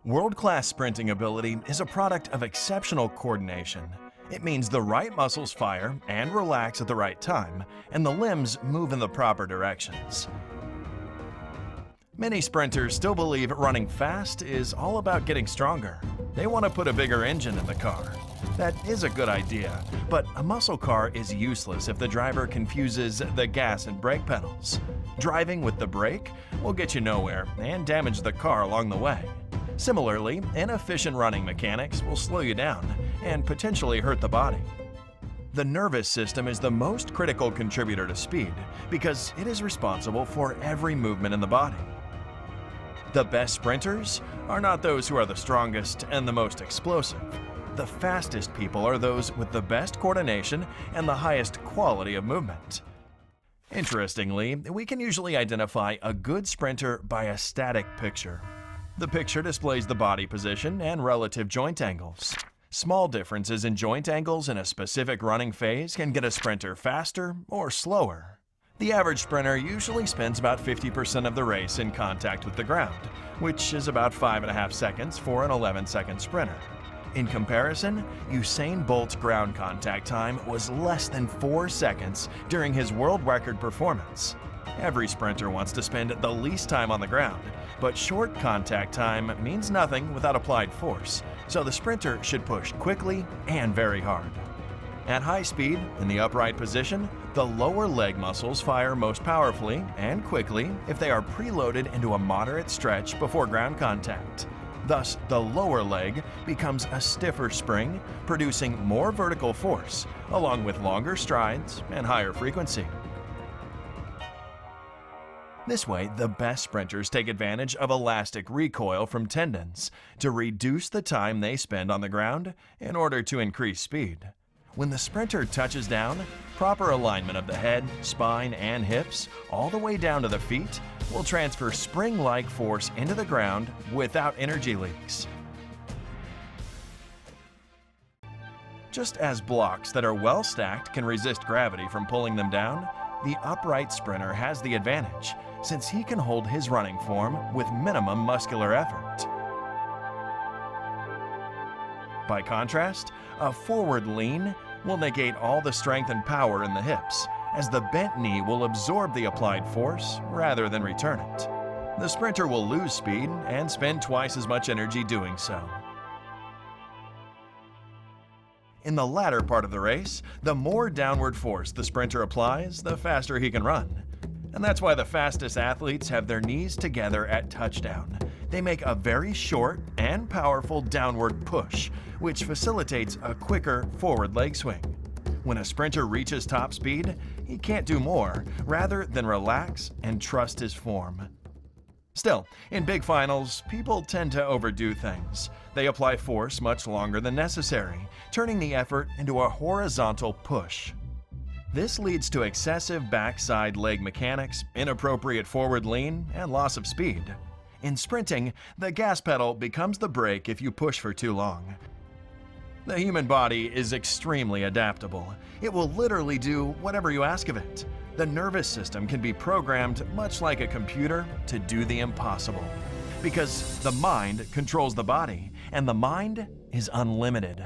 World-class sprinting ability is a product of exceptional coordination. It means the right muscles fire and relax at the right time, and the limbs move in the proper directions. Many sprinters still believe running fast is all about getting stronger. They want to put a bigger engine in the car. That is a good idea, but a muscle car is useless if the driver confuses the gas and brake pedals. Driving with the brake will get you nowhere and damage the car along the way. Similarly, inefficient running mechanics will slow you down and potentially hurt the body. The nervous system is the most critical contributor to speed because it is responsible for every movement in the body. The best sprinters are not those who are the strongest and the most explosive. The fastest people are those with the best coordination and the highest quality of movement. Interestingly, we can usually identify a good sprinter by a static picture. The picture displays the body position and relative joint angles. Small differences in joint angles in a specific running phase can get a sprinter faster or slower. The average sprinter usually spends about 50% of the race in contact with the ground, which is about 5.5 seconds for an 11-second sprinter. In comparison, Usain Bolt's ground contact time was less than 4 seconds during his world record performance. Every sprinter wants to spend the least time on the ground, but short contact time means nothing without applied force, so the sprinter should push quickly and very hard. At high speed, in the upright position, the lower leg muscles fire most powerfully and quickly if they are preloaded into a moderate stretch before ground contact. Thus, the lower leg becomes a stiffer spring, producing more vertical force, along with longer strides and higher frequency. This way, the best sprinters take advantage of elastic recoil from tendons to reduce the time they spend on the ground in order to increase speed. When the sprinter touches down, proper alignment of the head, spine, and hips, all the way down to the feet, will transfer spring-like force into the ground without energy leaks. Just as blocks that are well stacked can resist gravity from pulling them down, the upright sprinter has the advantage, since he can hold his running form with minimum muscular effort. By contrast, a forward lean will negate all the strength and power in the hips, as the bent knee will absorb the applied force rather than return it. The sprinter will lose speed and spend twice as much energy doing so. In the latter part of the race, the more downward force the sprinter applies, the faster he can run. And that's why the fastest athletes have their knees together at touchdown. They make a very short and powerful downward push, which facilitates a quicker forward leg swing. When a sprinter reaches top speed, he can't do more rather than relax and trust his form. Still, in big finals, people tend to overdo things. They apply force much longer than necessary, turning the effort into a horizontal push. This leads to excessive backside leg mechanics, inappropriate forward lean, and loss of speed. In sprinting, the gas pedal becomes the brake if you push for too long. The human body is extremely adaptable. It will literally do whatever you ask of it. The nervous system can be programmed much like a computer to do the impossible. Because the mind controls the body, and the mind is unlimited.